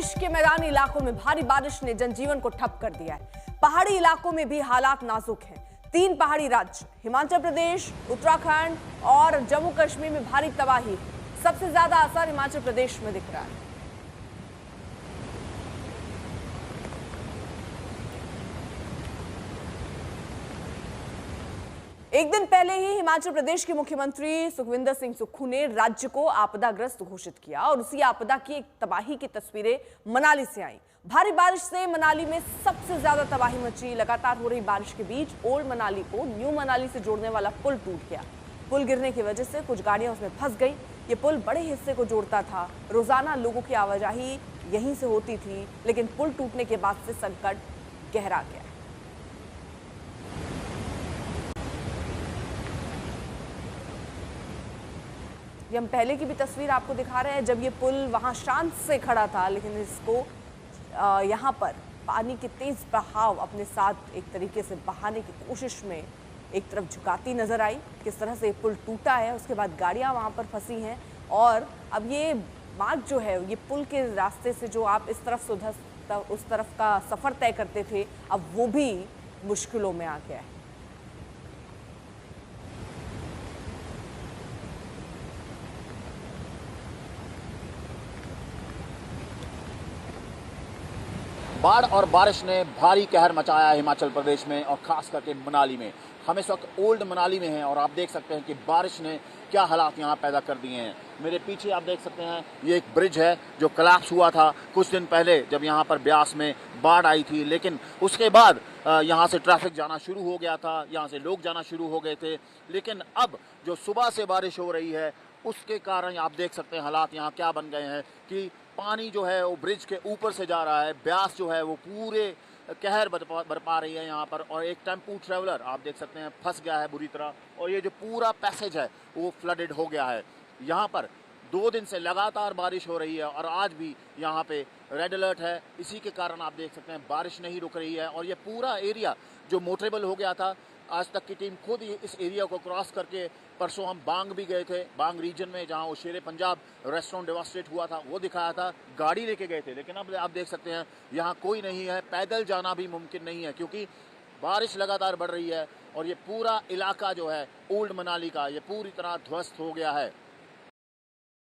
प्रदेश के मैदानी इलाकों में भारी बारिश ने जनजीवन को ठप कर दिया है। पहाड़ी इलाकों में भी हालात नाजुक हैं। 3 पहाड़ी राज्य हिमाचल प्रदेश, उत्तराखंड और जम्मू कश्मीर में भारी तबाही है। सबसे ज्यादा असर हिमाचल प्रदेश में दिख रहा है। एक दिन पहले ही हिमाचल प्रदेश के मुख्यमंत्री सुखविंदर सिंह सुक्खू ने राज्य को आपदाग्रस्त घोषित किया और उसी आपदा की एक तबाही की तस्वीरें मनाली से आई। भारी बारिश से मनाली में सबसे ज्यादा तबाही मची। लगातार हो रही बारिश के बीच ओल्ड मनाली को न्यू मनाली से जोड़ने वाला पुल टूट गया। पुल गिरने की वजह से कुछ गाड़ियां उसमें फंस गई। ये पुल बड़े हिस्से को जोड़ता था। रोजाना लोगों की आवाजाही यहीं से होती थी, लेकिन पुल टूटने के बाद से संकट गहरा गया। हम पहले की भी तस्वीर आपको दिखा रहे हैं, जब ये पुल वहां शांत से खड़ा था, लेकिन इसको यहाँ पर पानी की तेज बहाव अपने साथ एक तरीके से बहाने की कोशिश में एक तरफ झुकाती नजर आई। किस तरह से ये पुल टूटा है, उसके बाद गाड़ियां वहां पर फंसी हैं और अब ये मार्ग जो है, ये पुल के रास्ते से जो आप इस तरफ से उधर उस तरफ का सफर तय करते थे, अब वो भी मुश्किलों में आ गया है। बाढ़ और बारिश ने भारी कहर मचाया है हिमाचल प्रदेश में और खास करके मनाली में। हम इस वक्त ओल्ड मनाली में हैं और आप देख सकते हैं कि बारिश ने क्या हालात यहाँ पैदा कर दिए हैं। मेरे पीछे आप देख सकते हैं ये एक ब्रिज है जो कोलैप्स हुआ था कुछ दिन पहले जब यहाँ पर ब्यास में बाढ़ आई थी, लेकिन उसके बाद यहाँ से ट्रैफिक जाना शुरू हो गया था, यहाँ से लोग जाना शुरू हो गए थे। लेकिन अब जो सुबह से बारिश हो रही है उसके कारण आप देख सकते हैं हालात यहाँ क्या बन गए हैं कि पानी जो है वो ब्रिज के ऊपर से जा रहा है। ब्यास जो है वो पूरे कहर बरपा रही है यहाँ पर और एक टेम्पू ट्रैवलर आप देख सकते हैं फंस गया है बुरी तरह और ये जो पूरा पैसेज है वो फ्लडेड हो गया है। यहाँ पर 2 दिन से लगातार बारिश हो रही है और आज भी यहाँ पे रेड अलर्ट है। इसी के कारण आप देख सकते हैं बारिश नहीं रुक रही है और ये पूरा एरिया जो मोटरेबल हो गया था, आज तक की टीम खुद इस एरिया को क्रॉस करके परसों हम बांग भी गए थे। बांग रीजन में जहां वो शेरे पंजाब रेस्टोरेंट डेवास्टेट हुआ था वो दिखाया था, गाड़ी लेके गए थे। लेकिन अब आप देख सकते हैं यहाँ कोई नहीं है, पैदल जाना भी मुमकिन नहीं है क्योंकि बारिश लगातार बढ़ रही है और ये पूरा इलाका जो है ओल्ड मनाली का ये पूरी तरह ध्वस्त हो गया है।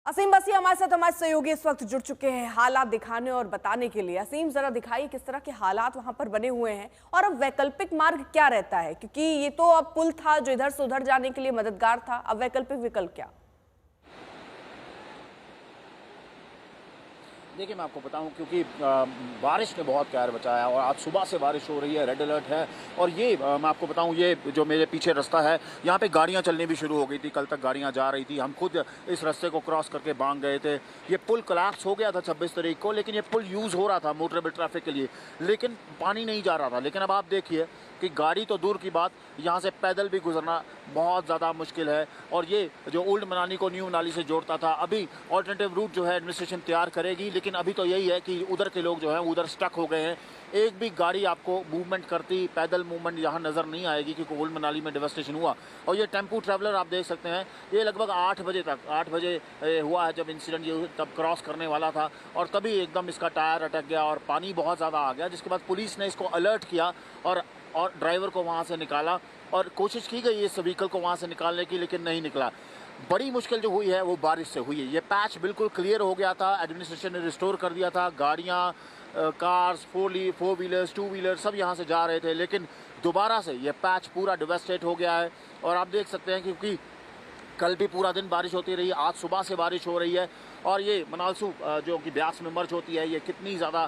असीम बसी हमारे साथ हमारे सहयोगी इस वक्त जुड़ चुके हैं हालात दिखाने और बताने के लिए। असीम, जरा दिखाइए किस तरह के हालात वहां पर बने हुए हैं और अब वैकल्पिक मार्ग क्या रहता है, क्योंकि ये तो अब पुल था जो इधर से उधर जाने के लिए मददगार था, अब वैकल्पिक विकल्प क्या? देखिए मैं आपको बताऊं क्योंकि बारिश ने बहुत कहर बचाया और आज सुबह से बारिश हो रही है, रेड अलर्ट है और ये मैं आपको बताऊं ये जो मेरे पीछे रास्ता है यहाँ पे गाड़ियाँ चलनी भी शुरू हो गई थी। कल तक गाड़ियाँ जा रही थी, हम खुद इस रास्ते को क्रॉस करके बांग गए थे। ये पुल कोलैप्स हो गया था 26 तारीख को, लेकिन ये पुल यूज़ हो रहा था मोटरेबल ट्रैफिक के लिए, लेकिन पानी नहीं जा रहा था। लेकिन अब आप देखिए कि गाड़ी तो दूर की बात, यहाँ से पैदल भी गुजरना बहुत ज़्यादा मुश्किल है। और ये जो ओल्ड मनाली को न्यू मनाली से जोड़ता था, अभी ऑल्टरनेटिव रूट जो है एडमिनिस्ट्रेशन तैयार करेगी, लेकिन अभी तो यही है कि उधर के लोग जो हैं उधर स्टक हो गए हैं। एक भी गाड़ी आपको मूवमेंट करती, पैदल मूवमेंट यहाँ नज़र नहीं आएगी क्योंकि ओल्ड मनाली में डिवास्टेशन हुआ। और ये टेम्पू ट्रैवलर आप देख सकते हैं ये लगभग 8 बजे हुआ है जब इंसिडेंट, ये तब क्रॉस करने वाला था और तभी एकदम इसका टायर अटक गया और पानी बहुत ज़्यादा आ गया, जिसके बाद पुलिस ने इसको अलर्ट किया और ड्राइवर को वहाँ से निकाला और कोशिश की गई इस व्हीकल को वहाँ से निकालने की, लेकिन नहीं निकला। बड़ी मुश्किल जो हुई है वो बारिश से हुई है। ये पैच बिल्कुल क्लियर हो गया था, एडमिनिस्ट्रेशन ने रिस्टोर कर दिया था, गाड़ियाँ, कार्स, 4 व्हीलर्स, 2 व्हीलर सब यहाँ से जा रहे थे, लेकिन दोबारा से ये पैच पूरा डिवास्टेट हो गया है। और आप देख सकते हैं क्योंकि कल भी पूरा दिन बारिश होती रही, आज सुबह से बारिश हो रही है और ये मनालसू जो कि ब्यास में मर्ज होती है, ये कितनी ज़्यादा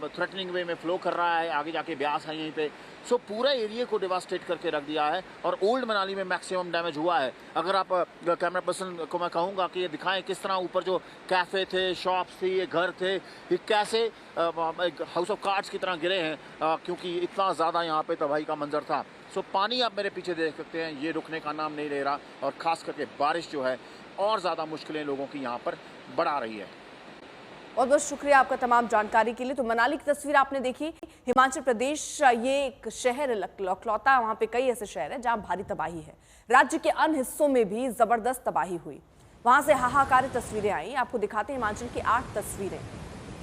थ्रेटनिंग वे में फ़्लो कर रहा है, आगे जाके ब्यास है यहीं पे। सो पूरा एरिया को डिवास्टेट करके रख दिया है और ओल्ड मनाली में मैक्सिमम डैमेज हुआ है। अगर आप कैमरा पर्सन को मैं कहूँगा कि ये दिखाएं किस तरह ऊपर जो कैफ़े थे, शॉप्स थी, ये घर थे, ये कैसे हाउस ऑफ कार्ड्स की तरह गिरे हैं क्योंकि इतना ज़्यादा यहाँ पे तबाही का मंजर था। सो पानी आप मेरे पीछे देख सकते हैं, ये रुकने का नाम नहीं ले रहा और ख़ास करके बारिश जो है और ज़्यादा मुश्किलें लोगों की यहाँ पर बढ़ा रही है। बहुत बहुत शुक्रिया आपका तमाम जानकारी के लिए। तो मनाली की तस्वीर आपने देखी। हिमाचल प्रदेश ये एक शहर लौकलौता, वहां पे कई ऐसे शहर हैं जहां भारी तबाही है। राज्य के अन्य हिस्सों में भी जबरदस्त तबाही हुई, वहां से हाहाकारी तस्वीरें आई। आपको दिखाते हैं हिमाचल की 8 तस्वीरें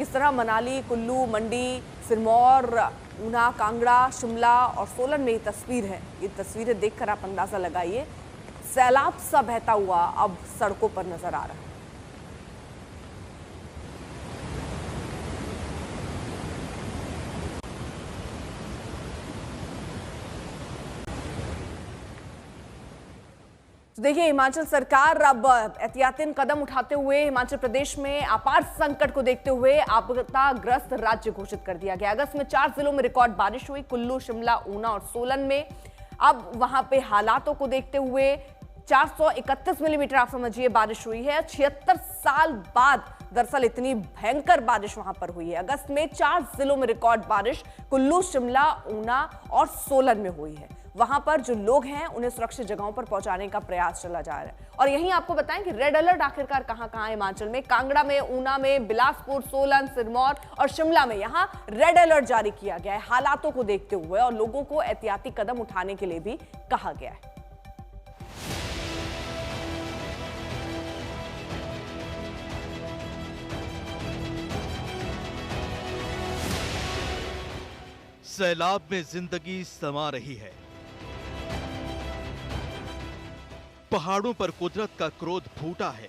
किस तरह मनाली, कुल्लू, मंडी, सिरमौर, ऊना, कांगड़ा, शिमला और सोलन में ये तस्वीर है। ये तस्वीरें देखकर आप अंदाजा लगाइए, सैलाब सा बहता हुआ अब सड़कों पर नजर आ रहा है। तो देखिए, हिमाचल सरकार अब एहतियातन कदम उठाते हुए हिमाचल प्रदेश में अपार संकट को देखते हुए आपदाग्रस्त राज्य घोषित कर दिया गया। अगस्त में 4 जिलों में रिकॉर्ड बारिश हुई, कुल्लू, शिमला, ऊना और सोलन में। अब वहां पे हालातों को देखते हुए 431 मिलीमीटर आप समझिए बारिश हुई है। 76 साल बाद दरअसल इतनी भयंकर बारिश वहां पर हुई है। अगस्त में 4 जिलों में रिकॉर्ड बारिश कुल्लू, शिमला, ऊना और सोलन में हुई है। वहां पर जो लोग हैं उन्हें सुरक्षित जगहों पर पहुंचाने का प्रयास चला जा रहा है। और यहीं आपको बताएं कि रेड अलर्ट आखिरकार कहां कहां है हिमाचल में। कांगड़ा में, ऊना में, बिलासपुर, सोलन, सिरमौर और शिमला में यहां रेड अलर्ट जारी किया गया है हालातों को देखते हुए, और लोगों को एहतियाती कदम उठाने के लिए भी कहा गया है। सैलाब में जिंदगी समा रही है। पहाड़ों पर कुदरत का क्रोध फूटा है।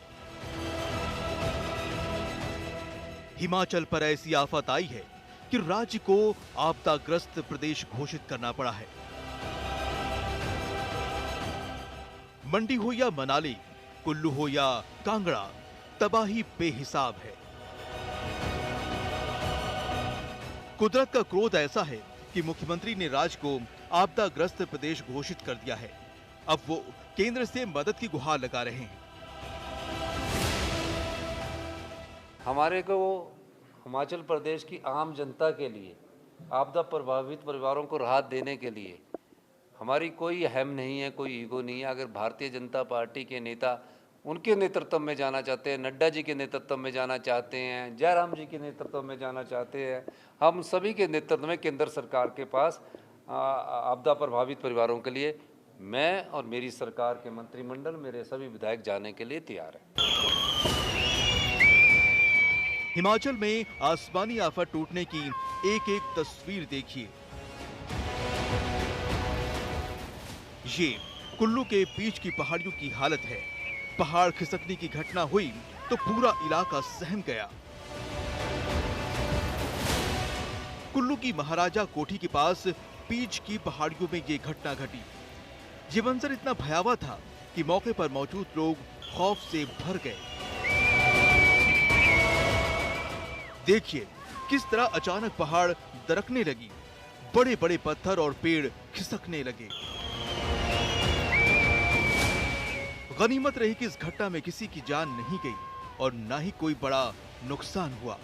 हिमाचल पर ऐसी आफत आई है कि राज्य को आपदाग्रस्त प्रदेश घोषित करना पड़ा है। मंडी हो या मनाली, कुल्लू हो या कांगड़ा, तबाही बेहिसाब है। कुदरत का क्रोध ऐसा है कि मुख्यमंत्री ने राज्य को आपदाग्रस्त प्रदेश घोषित कर दिया है। अब वो केंद्र से मदद की गुहार लगा रहे हैं। हमारे को हिमाचल प्रदेश की आम जनता के लिए, आपदा प्रभावित परिवारों को राहत देने के लिए हमारी कोई अहम नहीं है, कोई ईगो नहीं है। अगर भारतीय जनता पार्टी के नेता उनके नेतृत्व में जाना चाहते हैं, नड्डा जी के नेतृत्व में जाना चाहते हैं, जयराम जी के नेतृत्व में जाना चाहते हैं, हम सभी के नेतृत्व में केंद्र सरकार के पास आपदा प्रभावित परिवारों के लिए मैं और मेरी सरकार के मंत्रिमंडल, मेरे सभी विधायक जाने के लिए तैयार हैं। हिमाचल में आसमानी आफत टूटने की एक एक तस्वीर देखिए। ये कुल्लू के बीच की पहाड़ियों की हालत है। पहाड़ खिसकने की घटना हुई तो पूरा इलाका सहम गया। कुल्लू की महाराजा कोठी के पास बीच की पहाड़ियों में ये घटना घटी। ये मंजर इतना भयावह था कि मौके पर मौजूद लोग खौफ से भर गए। देखिए किस तरह अचानक पहाड़ दरकने लगी, बड़े बड़े पत्थर और पेड़ खिसकने लगे। गनीमत रही कि इस घटना में किसी की जान नहीं गई और ना ही कोई बड़ा नुकसान हुआ।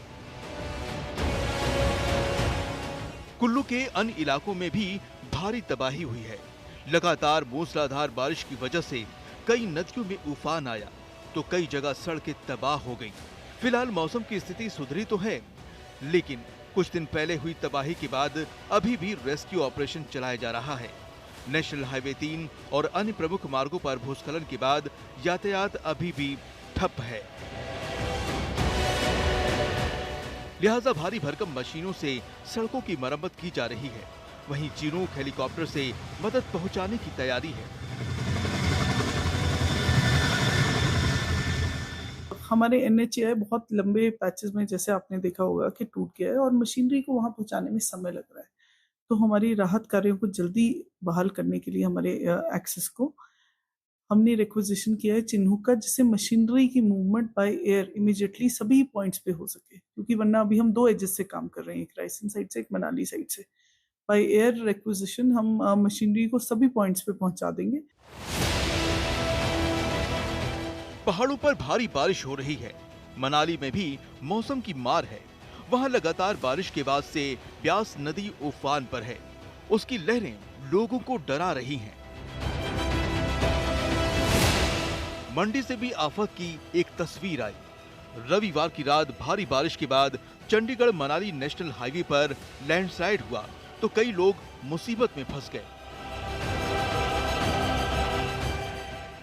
कुल्लू के अन्य इलाकों में भी भारी तबाही हुई है। लगातार मूसलाधार बारिश की वजह से कई नदियों में उफान आया तो कई जगह सड़कें तबाह हो गईं। फिलहाल मौसम की स्थिति सुधरी तो है, लेकिन कुछ दिन पहले हुई तबाही के बाद अभी भी रेस्क्यू ऑपरेशन चलाया जा रहा है। नेशनल हाईवे 3 और अन्य प्रमुख मार्गों पर भूस्खलन के बाद यातायात अभी भी ठप है। लिहाजा भारी भरकम मशीनों से सड़कों की मरम्मत की जा रही है। वहीं चिनूक हेलीकॉप्टर से मदद पहुंचाने की तैयारी है। हमारे NHAI बहुत लंबे पैचेस में, जैसे आपने देखा होगा, कि टूट गया है और मशीनरी को वहां पहुंचाने में समय लग रहा है। तो हमारी राहत कार्यों को जल्दी बहाल करने के लिए हमारे एक्सेस को हमने रिक्वेजिशन किया है चिन्हूक का, जिससे मशीनरी की मूवमेंट बाय एयर इमीडिएटली सभी पॉइंट्स पे हो सके, क्योंकि वरना अभी हम 2 एजेस से काम कर रहे हैं, एक रायसेन साइड से, एक मनाली साइड से। बाय एयर रिक्वेजिशन हम मशीनरी को सभी पॉइंट्स पे पहुंचा देंगे। पहाड़ों पर भारी बारिश हो रही है। मनाली में भी मौसम की मार है। वहां लगातार बारिश के बाद से ब्यास नदी उफान पर है। उसकी लहरें लोगों को डरा रही हैं। मंडी से भी आफत की एक तस्वीर आई। रविवार की रात भारी बारिश के बाद चंडीगढ़ मनाली नेशनल हाईवे पर लैंडस्लाइड हुआ तो कई लोग मुसीबत में फंस गए।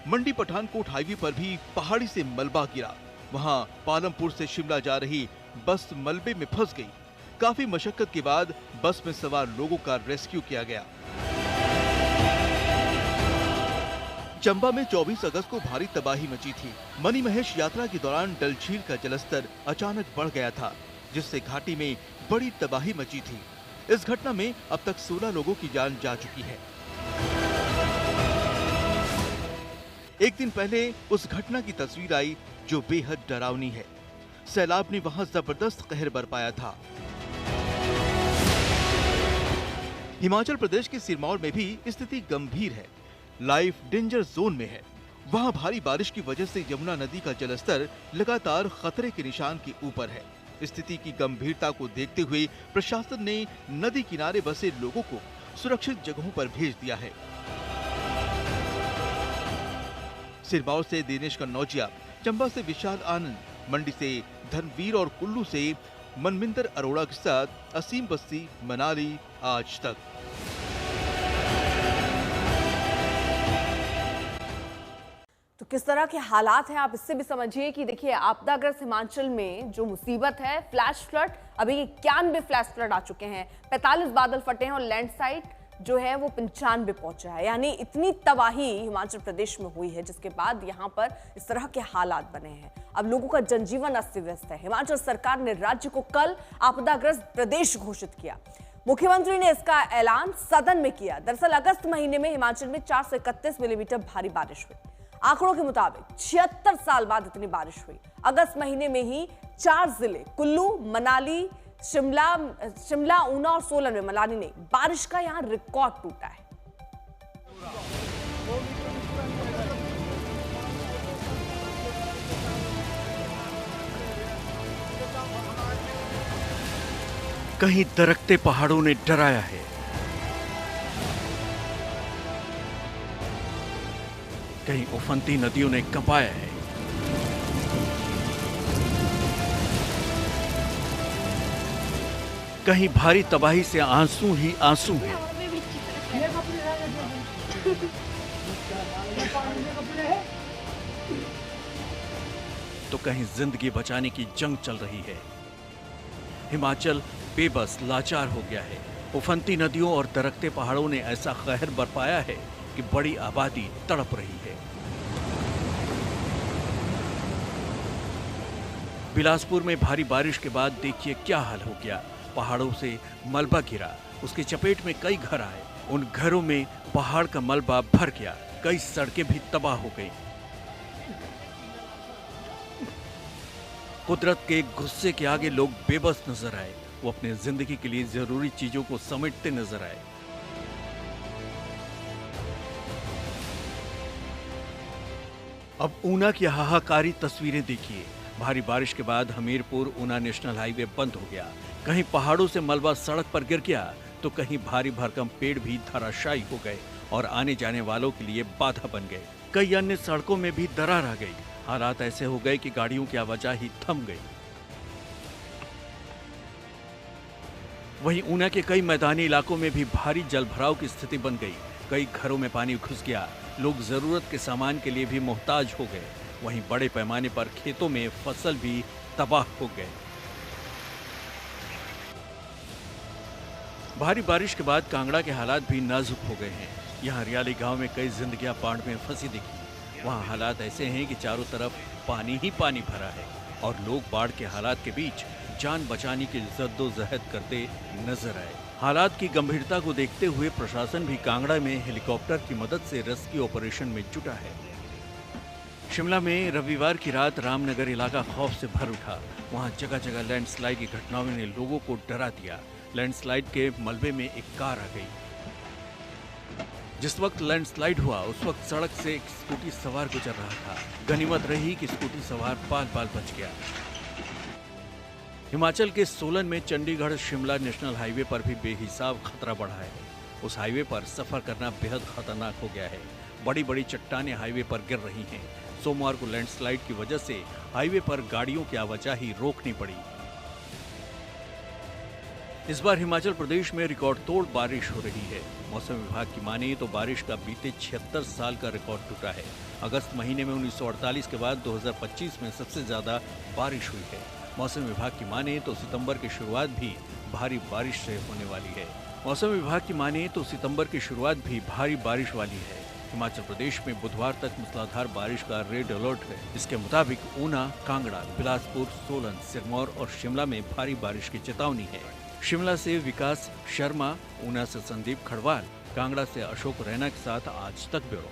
मंडी पठानकोट हाईवे पर भी पहाड़ी से मलबा गिरा। वहां पालमपुर से शिमला जा रही बस मलबे में फंस गई। काफी मशक्कत के बाद बस में सवार लोगों का रेस्क्यू किया गया। चंबा में 24 अगस्त को भारी तबाही मची थी। मनी महेश यात्रा के दौरान डल झील का जलस्तर अचानक बढ़ गया था, जिससे घाटी में बड़ी तबाही मची थी। इस घटना में अब तक 16 लोगों की जान जा चुकी है। एक दिन पहले उस घटना की तस्वीर आई जो बेहद डरावनी है। सैलाब ने वहां जबरदस्त कहर बरपाया था। हिमाचल प्रदेश के सिरमौर में भी स्थिति गंभीर है। लाइफ डेंजर जोन में है। वहां भारी बारिश की वजह से यमुना नदी का जलस्तर लगातार खतरे के निशान के ऊपर है। स्थिति की गंभीरता को देखते हुए प्रशासन ने नदी किनारे बसे लोगों को सुरक्षित जगहों पर भेज दिया है। सिरमौर से दिनेश कन्नौजिया, चंबा से विशाल आनंद, मंडी से धर्मवीर और कुल्लू से मनमिंदर अरोड़ा के साथ असीम बस्ती, मनाली, आज तक। तो किस तरह के हालात हैं आप इससे भी समझिए कि देखिए आपदाग्रस्त हिमाचल में जो मुसीबत है, फ्लैश फ्लड, अभी 91 फ्लैश फ्लड आ चुके हैं, 45 बादल फटे हैं और लैंडस्लाइड जो है वो 95 पहुंचा है। यानी इतनी तबाही हिमाचल प्रदेश में हुई है, जिसके बाद यहाँ पर इस तरह के हालात बने हैं। अब लोगों का जनजीवन अस्त व्यस्त है। हिमाचल सरकार ने राज्य को कल आपदाग्रस्त प्रदेश घोषित किया। मुख्यमंत्री ने इसका ऐलान सदन में किया। दरअसल अगस्त महीने में हिमाचल में 431 मिलीमीटर भारी बारिश हुई। आंकड़ों के मुताबिक 76 साल बाद इतनी बारिश हुई। अगस्त महीने में ही 4 जिले कुल्लू, मनाली, शिमला, ऊना और सोलन में मनाली ने बारिश का यहां रिकॉर्ड टूटा है। कहीं दरकते पहाड़ों ने डराया है, कहीं उफनती नदियों ने कंपाया है। कहीं भारी तबाही से आंसू ही आंसू हैं। तो कहीं जिंदगी बचाने की जंग चल रही है। हिमाचल बेबस लाचार हो गया है। उफनती नदियों और दरकते पहाड़ों ने ऐसा कहर बरपाया है कि बड़ी आबादी तड़प रही है। बिलासपुर में भारी बारिश के बाद देखिए क्या हाल हो गया। पहाड़ों से मलबा गिरा, उसकी चपेट में कई घर आए। उन घरों में पहाड़ का मलबा भर गया, कई सड़कें भी तबाह हो गईं। कुदरत के गुस्से के आगे लोग बेबस नजर आए। वो अपने जिंदगी के लिए जरूरी चीजों को समेटते नजर आए। अब ऊना की हाहाकारी तस्वीरें देखिए। भारी बारिश के बाद हमीरपुर ऊना नेशनल हाईवे बंद हो गया। कहीं पहाड़ों से मलबा सड़क पर गिर गया, तो कहीं भारी भरकम पेड़ भी धराशायी हो गए और आने जाने वालों के लिए बाधा बन गए। कई अन्य सड़कों में भी दरार आ गई। हालात ऐसे हो गए कि गाड़ियों की आवाजाही थम गई। वहीं ऊना के कई मैदानी इलाकों में भी भारी जलभराव की स्थिति बन गई। कई घरों में पानी घुस गया। लोग जरूरत के सामान के लिए भी मोहताज हो गए। वहीं बड़े पैमाने पर खेतों में फसल भी तबाह हो गए। भारी बारिश के बाद कांगड़ा के हालात भी नाजुक हो गए हैं। यहाँ हरियाली गांव में कई जिंदगियां बाढ़ में फंसी दिखी। वहाँ हालात ऐसे हैं कि चारों तरफ पानी ही पानी भरा है और लोग बाढ़ के हालात के बीच जान बचाने की जद्दोजहद करते नजर आए। हालात की गंभीरता को देखते हुए प्रशासन भी कांगड़ा में हेलीकॉप्टर की मदद से रेस्क्यू ऑपरेशन में जुटा है। शिमला में रविवार की रात रामनगर इलाका खौफ से भर उठा। वहां जगह जगह लैंडस्लाइड की घटनाओं ने लोगों को डरा दिया। लैंडस्लाइड के मलबे में एक कार आ गई। जिस वक्त लैंडस्लाइड हुआ उस वक्त सड़क से एक स्कूटी सवार गुजर रहा था। गनीमत रही कि स्कूटी सवार बाल बाल बच गया। हिमाचल के सोलन में चंडीगढ़ शिमला नेशनल हाईवे पर भी बेहिसाब खतरा बढ़ा है। उस हाईवे पर सफर करना बेहद खतरनाक हो गया है। बड़ी बड़ी चट्टानें हाईवे पर गिर रही हैं। सोमवार को लैंडस्लाइड की वजह से हाईवे पर गाड़ियों की आवाजाही रोकनी पड़ी। इस बार हिमाचल प्रदेश में रिकॉर्ड तोड़ बारिश हो रही है। मौसम विभाग की माने तो बारिश का बीते 76 साल का रिकॉर्ड टूटा है। अगस्त महीने में 1948 के बाद 2025 में सबसे ज्यादा बारिश हुई है। मौसम विभाग की माने तो सितंबर की शुरुआत भी भारी बारिश से होने वाली है। मौसम विभाग की माने तो सितंबर की शुरुआत भी भारी बारिश वाली है। हिमाचल प्रदेश में बुधवार तक मूसलाधार बारिश का रेड अलर्ट है। इसके मुताबिक ऊना, कांगड़ा, बिलासपुर, सोलन, सिरमौर और शिमला में भारी बारिश की चेतावनी है। शिमला से विकास शर्मा, ऊना से संदीप खड़वाल, कांगड़ा से अशोक रैना के साथ आज तक ब्यूरो।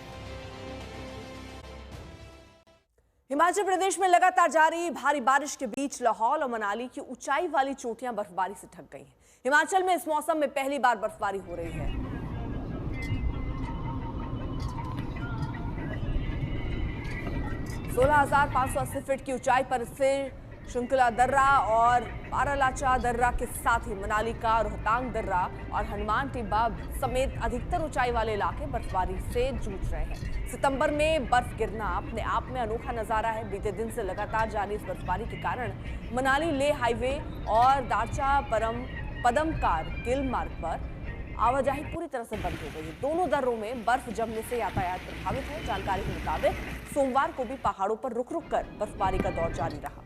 हिमाचल प्रदेश में लगातार जारी भारी बारिश के बीच लाहौल और मनाली की ऊंचाई वाली चोटियां बर्फबारी से ढक गई हैं। हिमाचल में इस मौसम में पहली बार बर्फबारी हो रही है। 16,580 फीट की ऊंचाई पर स्थित श्रृंखला दर्रा और बारालाचा दर्रा के साथ ही मनाली का रोहतांग दर्रा और हनुमान टिब्बा समेत अधिकतर ऊंचाई वाले इलाके बर्फबारी से जूझ रहे हैं। सितंबर में बर्फ गिरना अपने आप में अनोखा नजारा है। बीते दिन से लगातार जारी इस बर्फबारी के कारण मनाली लेह हाईवे और दारचा पदमकार गिल मार्ग पर आवाजाही पूरी तरह से बंद हो गई है। दोनों दर्रों में बर्फ जमने से यातायात प्रभावित है। जानकारी के मुताबिक सोमवार को भी पहाड़ों पर रुक रुक कर बर्फबारी का दौर जारी रहा।